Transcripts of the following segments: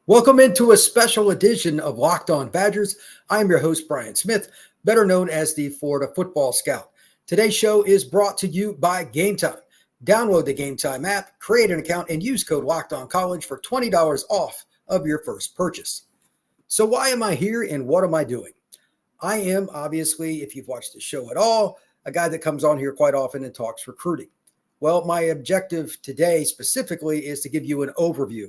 Welcome into a special edition of Locked On Badgers. I'm your host, Brian Smith, better known as the Florida Football Scout. Today's show is brought to you by Game Time. Download the Game Time app, create an account, and use code Locked On College for $20 off of your first purchase. So why am I here and what am I doing? I am, obviously, if you've watched the show at all, a guy that comes on here quite often and talks recruiting. Well, my objective today specifically is to give you an overview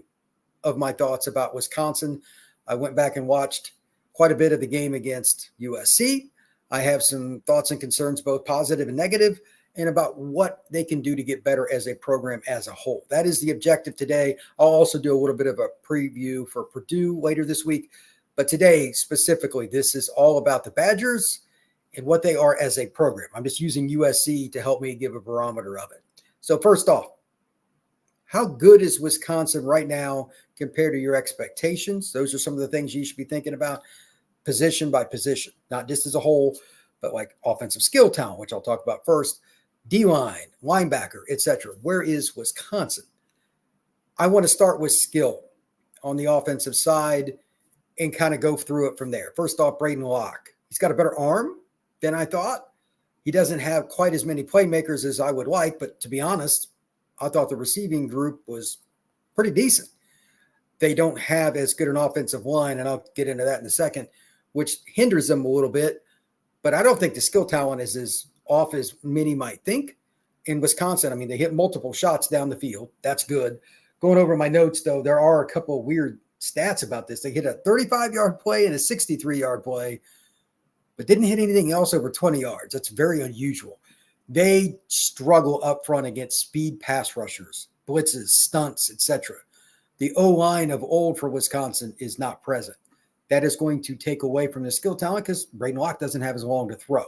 of my thoughts about Wisconsin. I went back and watched quite a bit of the game against USC. I have some thoughts and concerns, both positive and negative, and about what they can do to get better as a program as a whole. That is the objective today. I'll also do a little bit of a preview for Purdue later this week. But today, specifically, this is all about the Badgers and what they are as a program. I'm just using USC to help me give a barometer of it. So first off, how good is Wisconsin right now compared to your expectations? Those are some of the things you should be thinking about position by position, not just as a whole, but like offensive skill talent, which I'll talk about first, D-line, linebacker, etc. Where is Wisconsin? I want to start with skill on the offensive side and kind of go through it from there. First off, Braedyn Locke. He's got a better arm than I thought. He doesn't have quite as many playmakers as I would like, but to be honest, I thought the receiving group was pretty decent. They don't have as good an offensive line, and I'll get into that in a second, which hinders them a little bit. But I don't think the skill talent is as off as many might think. In Wisconsin, I mean, they hit multiple shots down the field. That's good. Going over my notes, though, there are a couple of weird stats about this. They hit a 35-yard play and a 63-yard play, but didn't hit anything else over 20 yards. That's very unusual. They struggle up front against speed pass rushers, blitzes, stunts, etc. The O-line of old for Wisconsin is not present. That is going to take away from the skill talent because Braedyn Locke doesn't have as long to throw.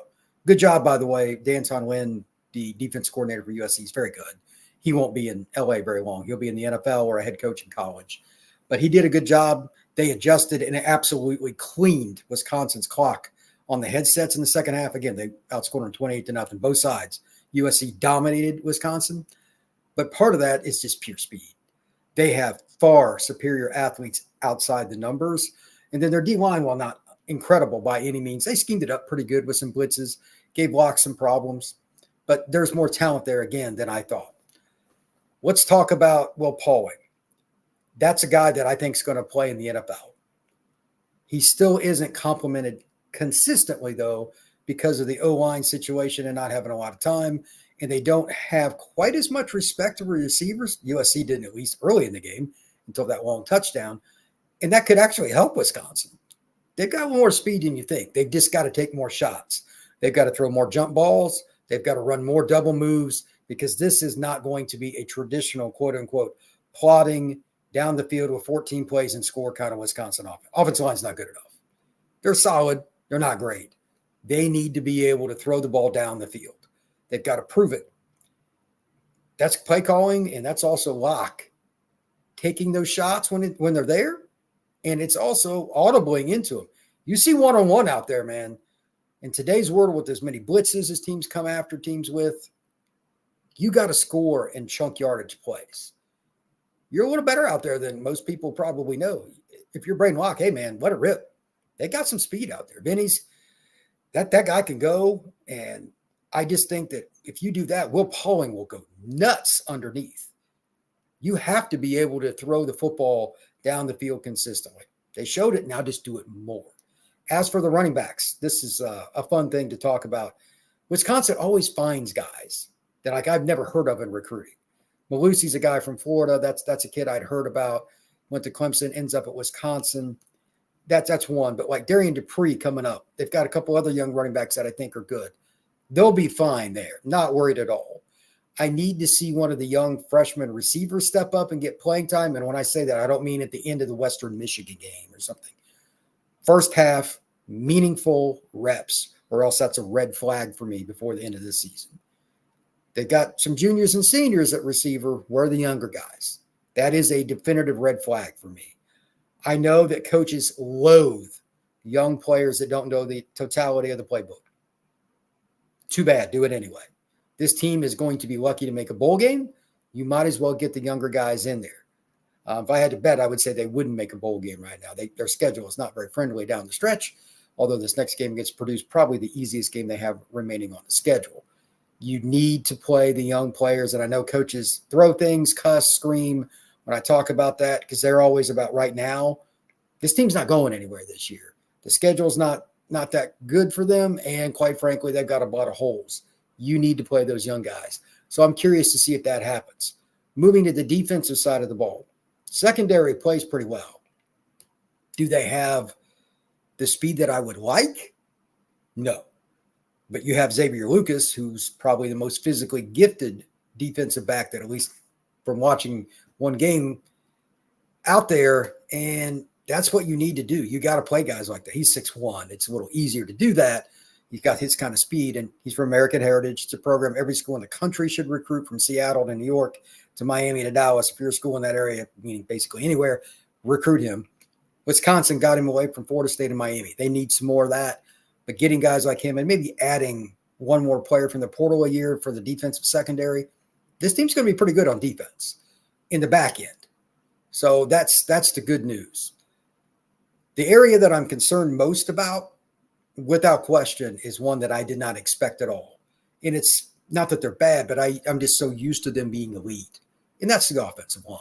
Good job, by the way. Dan Lin, the defense coordinator for USC, is very good. He won't be in LA very long. He'll be in the NFL or a head coach in college. But he did a good job. They adjusted and absolutely cleaned Wisconsin's clock on the headsets in the second half. Again, they outscored them 28-0, both sides. USC dominated Wisconsin, but part of that is just pure speed. They have far superior athletes outside the numbers, and then their D-line, while not incredible by any means, they schemed it up pretty good with some blitzes, gave Locke some problems, but there's more talent there again than I thought. Let's talk about Will Pauling. That's a guy that I think is going to play in the NFL. He still isn't complimented consistently, though, because of the O-line situation and not having a lot of time, and they don't have quite as much respect for receivers. USC didn't, at least early in the game, until that long touchdown, and that could actually help Wisconsin. They've got a little more speed than you think. They've just got to take more shots. They've got to throw more jump balls. They've got to run more double moves because this is not going to be a traditional, quote-unquote, plodding down the field with 14 plays and score kind of Wisconsin offense. Offensive line's not good enough. They're solid. They're not great. They need to be able to throw the ball down the field. They've got to prove it. That's play calling, and that's also Locke taking those shots when they're there, and it's also audibling into them. You see one-on-one out there, man. In today's world, with as many blitzes as teams come after teams with, you got to score in chunk yardage plays. You're a little better out there than most people probably know. If you're Braedyn Locke, hey, man, let it rip. They got some speed out there. Vinny's, that guy can go, and I just think that if you do that, Will Pauling will go nuts underneath. You have to be able to throw the football down the field consistently. They showed it, now just do it more. As for the running backs, this is a fun thing to talk about. Wisconsin always finds guys that I've never heard of in recruiting. Malusi's a guy from Florida. That's a kid I'd heard about. Went to Clemson, ends up at Wisconsin. That's one. But like Darian Dupree coming up, they've got a couple other young running backs that I think are good. They'll be fine there. Not worried at all. I need to see one of the young freshman receivers step up and get playing time. And when I say that, I don't mean at the end of the Western Michigan game or something. First half, meaningful reps, or else that's a red flag for me before the end of this season. They've got some juniors and seniors at receiver. Where are the younger guys? That is a definitive red flag for me. I know that coaches loathe young players that don't know the totality of the playbook. Too bad. Do it anyway. This team is going to be lucky to make a bowl game. You might as well get the younger guys in there. If I had to bet, I would say they wouldn't make a bowl game right now. Their schedule is not very friendly down the stretch, although this next game against Purdue is probably the easiest game they have remaining on the schedule. You need to play the young players, and I know coaches throw things, cuss, scream when I talk about that because they're always about right now. This team's not going anywhere this year. The schedule's not that good for them, and quite frankly, they've got a lot of holes. You need to play those young guys. So I'm curious to see if that happens. Moving to the defensive side of the ball. Secondary plays pretty well. Do they have the speed that I would like? No. But you have Xavier Lucas, who's probably the most physically gifted defensive back that, at least from watching one game out there, and that's what you need to do. You got to play guys like that. He's 6'1". It's a little easier to do that. He's got his kind of speed, and he's from American Heritage. It's a program every school in the country should recruit, from Seattle to New York to Miami to Dallas. If you're a school in that area, meaning basically anywhere, recruit him. Wisconsin got him away from Florida State and Miami. They need some more of that. But getting guys like him and maybe adding one more player from the portal a year for the defensive secondary, this team's going to be pretty good on defense in the back end. So that's the good news. The area that I'm concerned most about, without question, is one that I did not expect at all. And it's not that they're bad, but I'm just so used to them being elite. And that's the offensive line.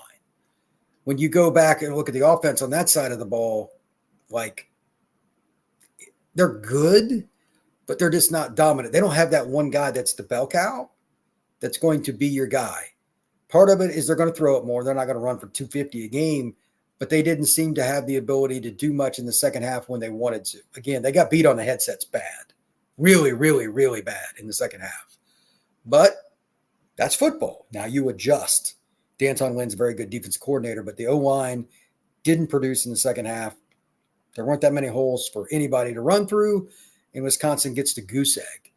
When you go back and look at the offense on that side of the ball, like, they're good, but they're just not dominant. They don't have that one guy that's the bell cow that's going to be your guy. Part of it is they're going to throw it more. They're not going to run for 250 a game, but they didn't seem to have the ability to do much in the second half when they wanted to. Again, they got beat on the headsets bad. Really, really, really bad in the second half. But that's football. Now you adjust. D'Anton Lynn's a very good defense coordinator, but the O-line didn't produce in the second half. There weren't that many holes for anybody to run through, and Wisconsin gets the goose egg.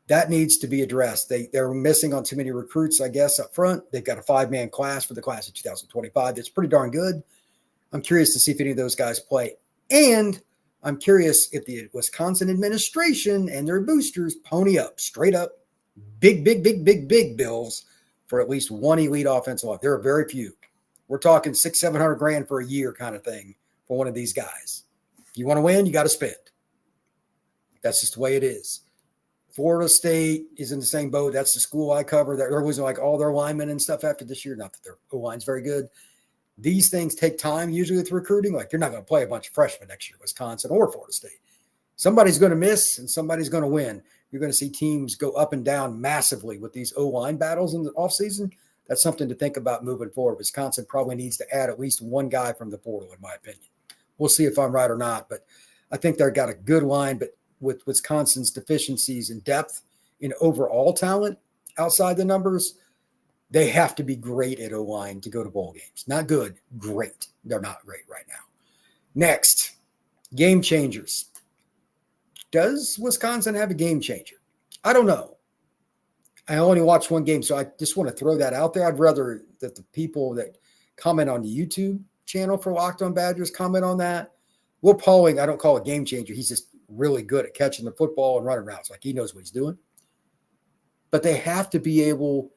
That needs to be addressed. They're missing on too many recruits, I guess, up front. They've got a 5-man class for the class of 2025. That's pretty darn good. I'm curious to see if any of those guys play. And I'm curious if the Wisconsin administration and their boosters pony up, straight up, big bills for at least one elite offensive line. There are very few. We're talking $600,000-$700,000 for a year kind of thing for one of these guys. You want to win, you got to spend. That's just the way it is. Florida State is in the same boat. That's the school I cover. They're losing like all their linemen and stuff after this year. Not that their O-line's very good. These things take time usually with recruiting. Like, you're not going to play a bunch of freshmen next year, Wisconsin or Florida State. Somebody's going to miss and somebody's going to win. You're going to see teams go up and down massively with these O-line battles in the offseason. That's something to think about moving forward. Wisconsin probably needs to add at least one guy from the portal, in my opinion. We'll see if I'm right or not, but I think they've got a good line. But with Wisconsin's deficiencies in depth, in overall talent outside the numbers, they have to be great at O-line to go to bowl games. Not good, great. They're not great right now. Next, game changers. Does Wisconsin have a game changer? I don't know. I only watched one game, so I just want to throw that out there. I'd rather that the people that comment on the YouTube channel for Locked On Badgers comment on that. Will Pauling, I don't call it game changer. He's just really good at catching the football and running routes. Like, he knows what he's doing. But they have to be able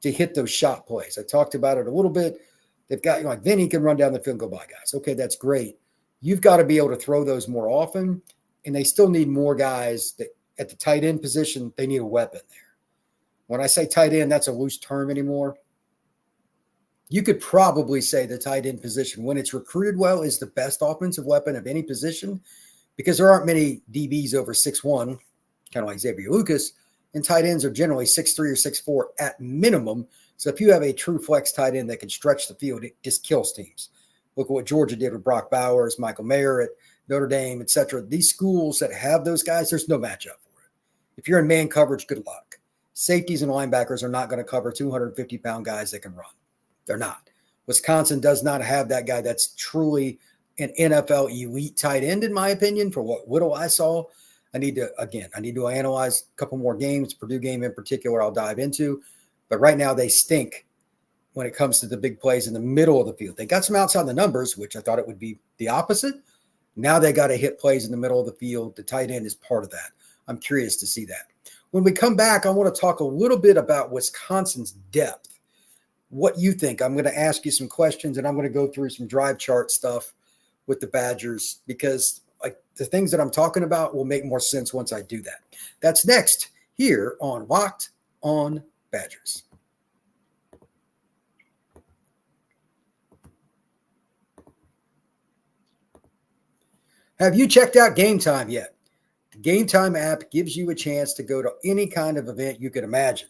to hit those shot plays. I talked about it a little bit. They've got, like, then he can run down the field and go by guys. Okay, that's great. You've got to be able to throw those more often, and they still need more guys that at the tight end position, they need a weapon there. When I say tight end, that's a loose term anymore. You could probably say the tight end position, when it's recruited well, is the best offensive weapon of any position, because there aren't many DBs over 6'1", kind of like Xavier Lucas, and tight ends are generally 6'3" or 6'4" at minimum. So if you have a true flex tight end that can stretch the field, it just kills teams. Look at what Georgia did with Brock Bowers, Michael Mayer at Notre Dame, etc. These schools that have those guys, there's no matchup for it. If you're in man coverage, good luck. Safeties and linebackers are not going to cover 250-pound guys that can run. They're not. Wisconsin does not have that guy that's truly an NFL elite tight end, in my opinion, for what little I saw. I need to analyze a couple more games, Purdue game in particular I'll dive into. But right now they stink when it comes to the big plays in the middle of the field. They got some outside the numbers, which I thought it would be the opposite. Now they got to hit plays in the middle of the field. The tight end is part of that. I'm curious to see that. When we come back, I want to talk a little bit about Wisconsin's depth. what you think. I'm going to ask you some questions, and I'm going to go through some drive chart stuff with the Badgers, because like the things that I'm talking about will make more sense once I do that. That's next here on Locked on Badgers. Have you checked out Game Time yet? The Game Time app gives you a chance to go to any kind of event you could imagine.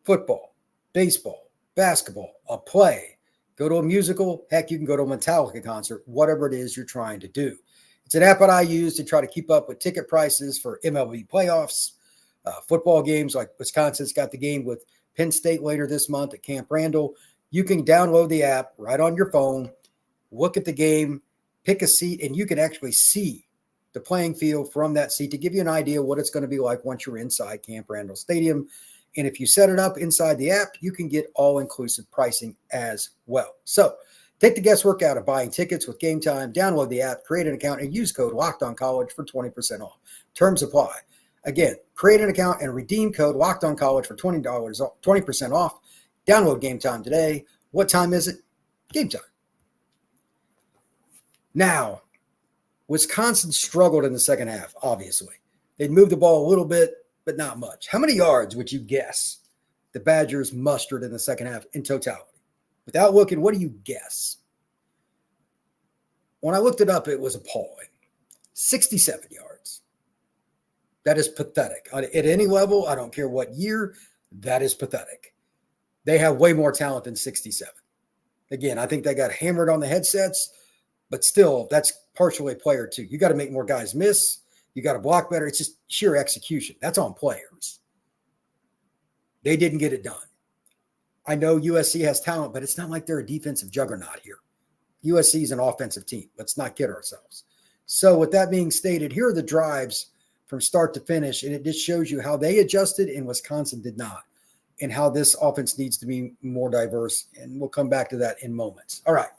Football, baseball, basketball, a play, go to a musical, heck, you can go to a Metallica concert, whatever it is you're trying to do. It's an app that I use to try to keep up with ticket prices for MLB playoffs, football games like Wisconsin's got the game with Penn State later this month at Camp Randall. You can download the app right on your phone, look at the game, pick a seat, and you can actually see the playing field from that seat to give you an idea what it's going to be like once you're inside Camp Randall Stadium. And if you set it up inside the app, you can get all-inclusive pricing as well. So take the guesswork out of buying tickets with Game Time. Download the app, create an account, and use code LOCKEDONCollege for 20% off. Terms apply. Again, create an account and redeem code LOCKEDONCollege for $20 off. Download Game Time today. What time is it? Game Time. Now, Wisconsin struggled in the second half, obviously. They'd moved the ball a little bit, but not much. How many yards would you guess the Badgers mustered in the second half in totality? Without looking, what do you guess? When I looked it up, it was appalling. 67 yards. That is pathetic. At any level, I don't care what year, that is pathetic. They have way more talent than 67. Again, I think they got hammered on the headsets, but still, that's partially player too. You got to make more guys miss. You got to block better. It's just sheer execution. That's on players. They didn't get it done. I know USC has talent, but it's not like they're a defensive juggernaut here. USC is an offensive team. Let's not kid ourselves. So with that being stated, here are the drives from start to finish, and it just shows you how they adjusted and Wisconsin did not, and how this offense needs to be more diverse, and we'll come back to that in moments. All right.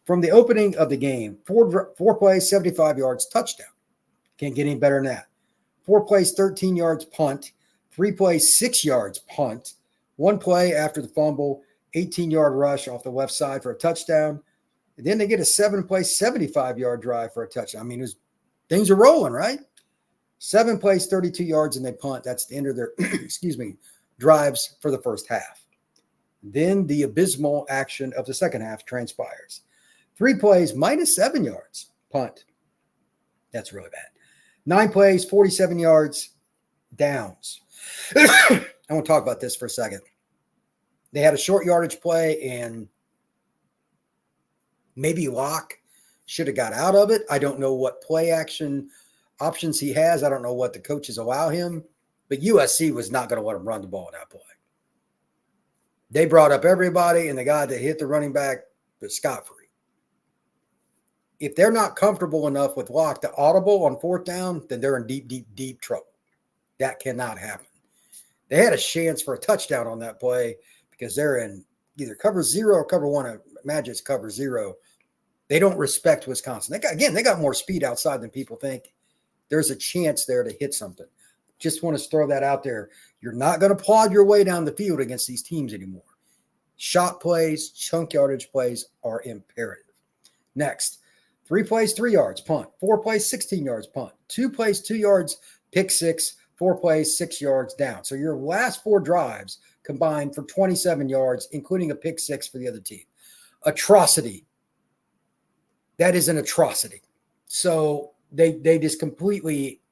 From the opening of the game, four plays, 75 yards, touchdown. Can't get any better than that. 4 plays, 13 yards, punt. 3 plays, 6 yards, punt. 1 play after the fumble, 18-yard rush off the left side for a touchdown. And then they get a 7-play, 75-yard drive for a touchdown. I mean, things are rolling, right? 7 plays, 32 yards, and they punt. That's the end of their, drives for the first half. Then the abysmal action of the second half transpires. 3 plays, minus 7 yards, punt. That's really bad. 9 plays, 47 yards, downs. I want to talk about this for a second. They had a short yardage play, and maybe Locke should have got out of it. I don't know what play action options he has. I don't know what the coaches allow him, but USC was not going to let him run the ball in that play. They brought up everybody, and the guy that hit the running back was scot-free. If they're not comfortable enough with Locke to audible on 4th down, then they're in deep, deep, deep trouble. That cannot happen. They had a chance for a touchdown on that play because they're in either cover 0 or cover 1. I imagine it's cover 0. They don't respect Wisconsin. They got more speed outside than people think. There's a chance there to hit something. Just want to throw that out there. You're not going to plod your way down the field against these teams anymore. Shot plays, chunk yardage plays are imperative. Next. 3 plays, 3 yards, punt. 4 plays, 16 yards, punt. 2 plays, 2 yards, pick 6. 4 plays, 6 yards, down. So your last 4 drives combined for 27 yards, including a pick 6 for the other team. Atrocity. That is an atrocity. So they just completely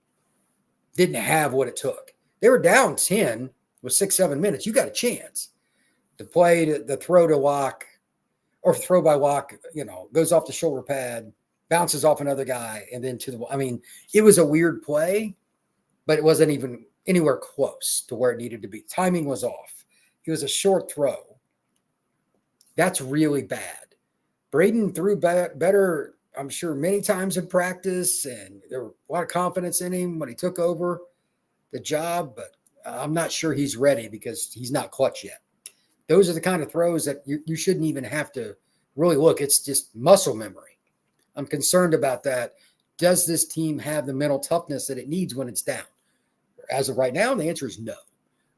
didn't have what it took. They were down 10 with 6-7 minutes. You got a chance. The throw to Locke, or throw by Locke, goes off the shoulder pad, bounces off another guy, and then it was a weird play, but it wasn't even anywhere close to where it needed to be. Timing was off. It was a short throw. That's really bad. Braden threw better, I'm sure, many times in practice, and there was a lot of confidence in him when he took over the job, but I'm not sure he's ready because he's not clutch yet. Those are the kind of throws that you shouldn't even have to really look. It's just muscle memory. I'm concerned about that. Does this team have the mental toughness that it needs when it's down? As of right now, the answer is no.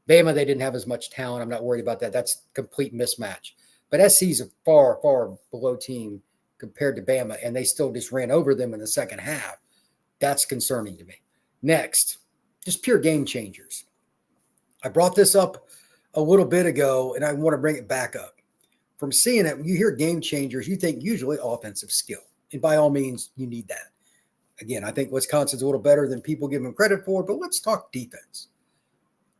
Bama, they didn't have as much talent. I'm not worried about that. That's a complete mismatch. But SC's a far, far below team compared to Bama, and they still just ran over them in the second half. That's concerning to me. Next, just pure game changers. I brought this up a little bit ago, and I want to bring it back up. From seeing it, when you hear game changers, you think usually offensive skill. And by all means, you need that. Again, I think Wisconsin's a little better than people give them credit for, but let's talk defense.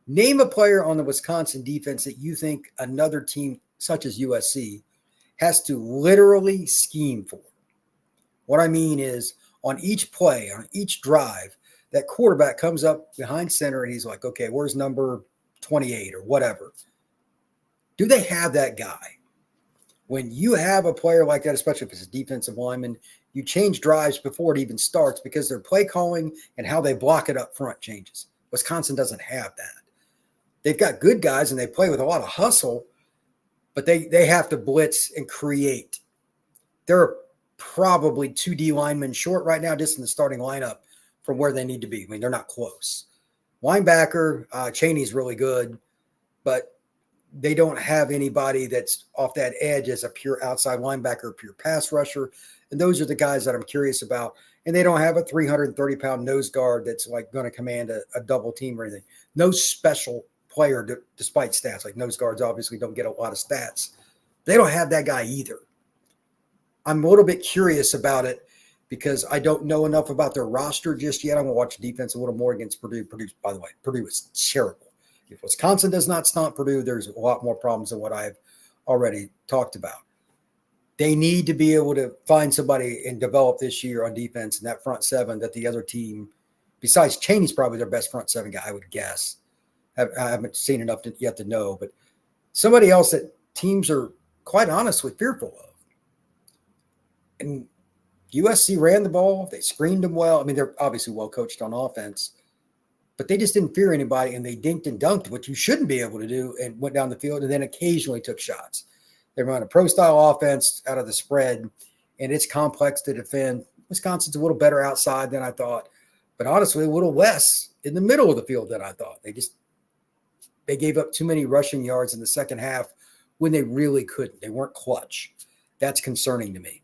Name a player on the Wisconsin defense that you think another team such as USC has to literally scheme for. What I mean is on each play, on each drive, that quarterback comes up behind center and he's like, okay, where's number 28 or whatever? Do they have that guy? When you have a player like that, especially if it's a defensive lineman, you change drives before it even starts because their play calling and how they block it up front changes. Wisconsin doesn't have that. They've got good guys and they play with a lot of hustle, but they have to blitz and create. They're probably 2 D linemen short right now, just in the starting lineup from where they need to be. I mean, they're not close. Linebacker, Cheney's really good, but they don't have anybody that's off that edge as a pure outside linebacker, pure pass rusher. And those are the guys that I'm curious about. And they don't have a 330-pound nose guard that's like going to command a double team or anything. No special player, despite stats. Like nose guards obviously don't get a lot of stats. They don't have that guy either. I'm a little bit curious about it because I don't know enough about their roster just yet. I'm going to watch defense a little more against Purdue. Purdue, by the way, Purdue is terrible. If Wisconsin does not stomp Purdue, there's a lot more problems than what I've already talked about. They need to be able to find somebody and develop this year on defense in that front seven that the other team, besides Cheney's probably their best front seven guy, I would guess. I haven't seen enough yet to know, but somebody else that teams are quite honestly fearful of. And USC ran the ball. They screened them well. I mean, they're obviously well coached on offense, but they just didn't fear anybody, and they dinked and dunked, which you shouldn't be able to do, and went down the field and then occasionally took shots. They run a pro-style offense out of the spread, and it's complex to defend. Wisconsin's a little better outside than I thought, but honestly, a little less in the middle of the field than I thought. They gave up too many rushing yards in the second half when they really couldn't. They weren't clutch. That's concerning to me.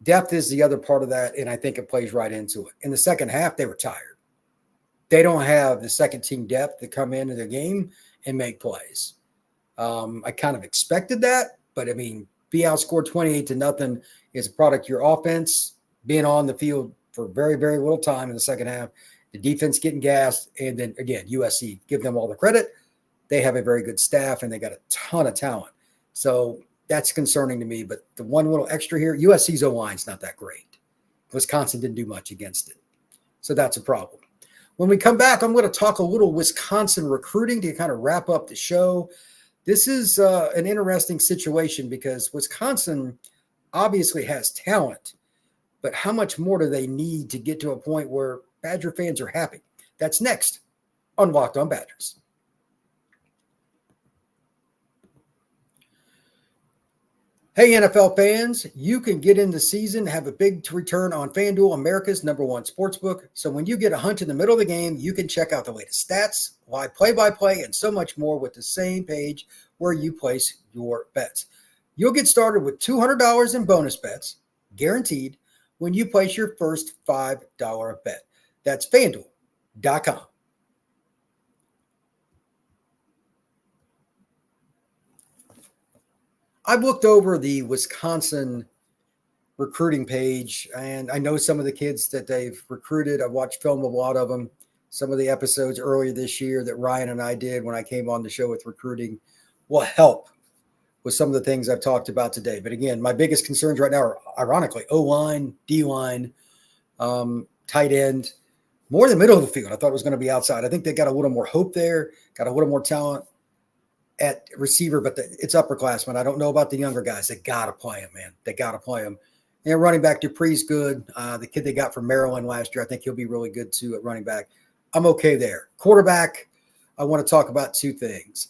Depth is the other part of that, and I think it plays right into it. In the second half, they were tired. They don't have the second team depth to come into the game and make plays. I kind of expected that, but I mean, be outscored 28-0 is a product of your offense being on the field for very, very little time in the second half, the defense getting gassed, and then again, USC, give them all the credit. They have a very good staff and they got a ton of talent. So that's concerning to me. But the one little extra here, USC's O-line is not that great. Wisconsin didn't do much against it. So that's a problem. When we come back, I'm going to talk a little Wisconsin recruiting to kind of wrap up the show. This is an interesting situation because Wisconsin obviously has talent, but how much more do they need to get to a point where Badger fans are happy? That's next on Locked On Badgers. Hey, NFL fans, you can get in the season, have a big return on FanDuel, America's #1 sportsbook. So when you get a hunch in the middle of the game, you can check out the latest stats, live play-by-play, and so much more with the same page where you place your bets. You'll get started with $200 in bonus bets, guaranteed, when you place your first $5 bet. That's FanDuel.com. I've looked over the Wisconsin recruiting page, and I know some of the kids that they've recruited. I've watched film of a lot of them. Some of the episodes earlier this year that Ryan and I did when I came on the show with recruiting will help with some of the things I've talked about today. But again, my biggest concerns right now are, ironically, O-line, D-line, tight end, more in the middle of the field. I thought it was going to be outside. I think they got a little more hope there, got a little more talent at receiver, but it's upperclassmen. I don't know about the younger guys. They got to play him, man. They got to play him. And running back Dupree's good. The kid they got from Maryland last year, I think he'll be really good too at running back. I'm okay there. Quarterback, I want to talk about two things.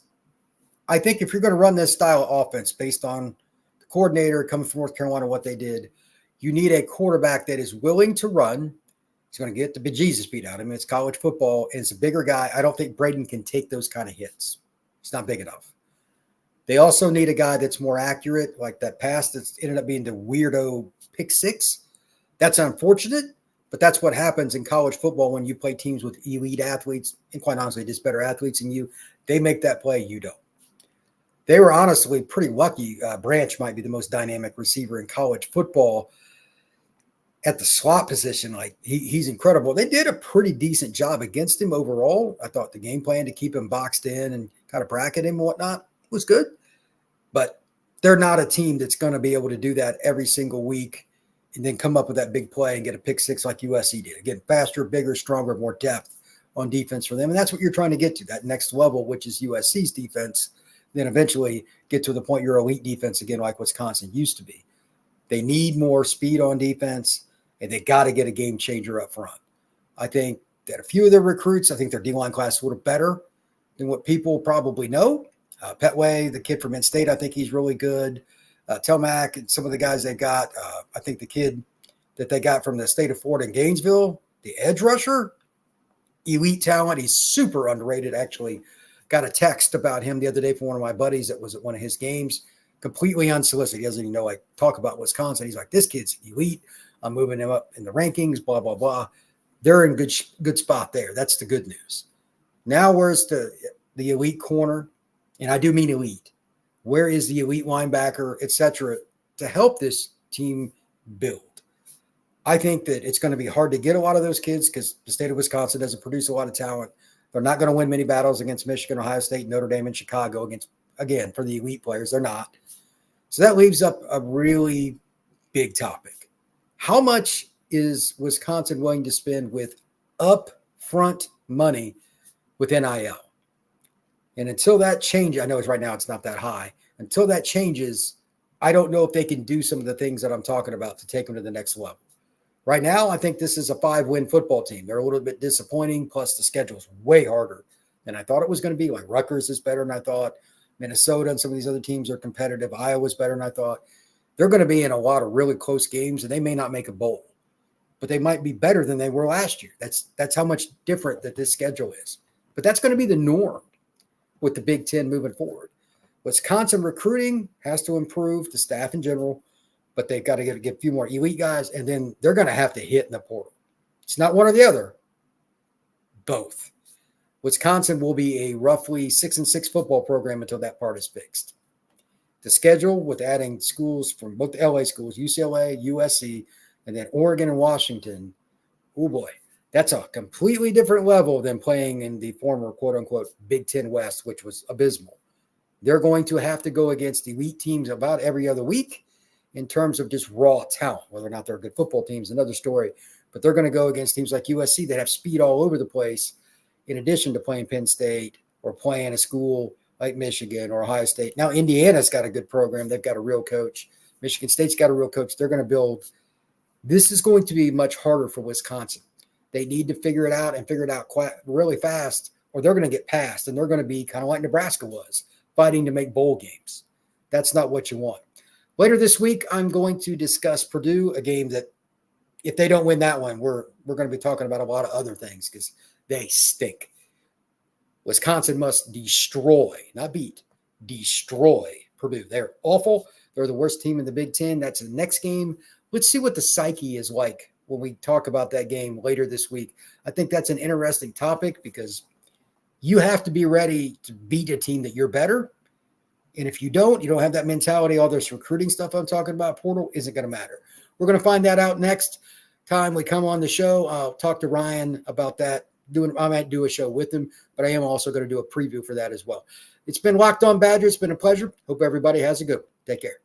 I think if you're going to run this style of offense based on the coordinator coming from North Carolina, what they did, you need a quarterback that is willing to run He's going to get the bejesus beat out of him. It's college football, and it's a bigger guy. I don't think Braden can take those kind of hits. He's not big enough. They also need a guy that's more accurate, like that pass that's ended up being the weirdo pick six. That's unfortunate, but that's what happens in college football when you play teams with elite athletes, and quite honestly, just better athletes than you. They make that play, you don't. They were honestly pretty lucky. Branch might be the most dynamic receiver in college football at the slot position. Like he's incredible. They did a pretty decent job against him overall. I thought the game plan to keep him boxed in and kind of bracket him and whatnot was good, but they're not a team that's going to be able to do that every single week and then come up with that big play and get a pick six like USC did. Again, faster, bigger, stronger, more depth on defense for them. And that's what you're trying to get to, that next level, which is USC's defense. Then eventually get to the point you're elite defense again, like Wisconsin used to be. They need more speed on defense, and they got to get a game changer up front. I think that a few of their recruits, I think their D-line class is a little better than what people probably know. Petway, the kid from Penn State, I think he's really good. Telmack and some of the guys they got. I think the kid that they got from the state of Florida in Gainesville, the edge rusher, elite talent. He's super underrated, actually. Got a text about him the other day from one of my buddies that was at one of his games, completely unsolicited. He doesn't even know, like, talk about Wisconsin. He's like, this kid's elite. I'm moving him up in the rankings, blah, blah, blah. They're in good spot there. That's the good news. Now where's the elite corner? And I do mean elite. Where is the elite linebacker, et cetera, to help this team build? I think that it's going to be hard to get a lot of those kids because the state of Wisconsin doesn't produce a lot of talent. They're not going to win many battles against Michigan, Ohio State, Notre Dame, and Chicago against, again, for the elite players. They're not. So that leaves up a really big topic. How much is Wisconsin willing to spend with upfront money with NIL? And until that changes, I know it's right now it's not that high. Until that changes, I don't know if they can do some of the things that I'm talking about to take them to the next level. Right now, I think this is a 5-win football team. They're a little bit disappointing, plus the schedule's way harder than I thought it was going to be. Like Rutgers is better than I thought. Minnesota and some of these other teams are competitive. Iowa's better than I thought. They're going to be in a lot of really close games, and they may not make a bowl, but they might be better than they were last year. That's how much different that this schedule is. But that's going to be the norm with the Big Ten moving forward. Wisconsin recruiting has to improve, the staff in general, but they've got to get a few more elite guys, and then they're going to have to hit in the portal. It's not one or the other, both. Wisconsin will be a roughly 6-6 football program until that part is fixed. The schedule with adding schools from both the LA schools, UCLA, USC, and then Oregon and Washington, oh boy, that's a completely different level than playing in the former quote-unquote Big Ten West, which was abysmal. They're going to have to go against elite teams about every other week in terms of just raw talent. Whether or not they're good football teams, another story. But they're going to go against teams like USC that have speed all over the place, in addition to playing Penn State or playing a school like Michigan or Ohio State. Now, Indiana's got a good program. They've got a real coach. Michigan State's got a real coach. They're going to build. This is going to be much harder for Wisconsin. They need to figure it out and figure it out quite really fast, or they're going to get passed, and they're going to be kind of like Nebraska was, fighting to make bowl games. That's not what you want. Later this week, I'm going to discuss Purdue, a game that if they don't win that one, we're going to be talking about a lot of other things because they stink. Wisconsin must destroy, not beat, destroy Purdue. They're awful. They're the worst team in the Big Ten. That's the next game. Let's see what the psyche is like when we talk about that game later this week. I think that's an interesting topic because you have to be ready to beat a team that you're better. And if you don't have that mentality, all this recruiting stuff I'm talking about, portal isn't going to matter. We're going to find that out next time we come on the show. I'll talk to Ryan about that. I might do a show with him, but I am also going to do a preview for that as well. It's been Locked On Badgers. It's been a pleasure. Hope everybody has a good one. Take care.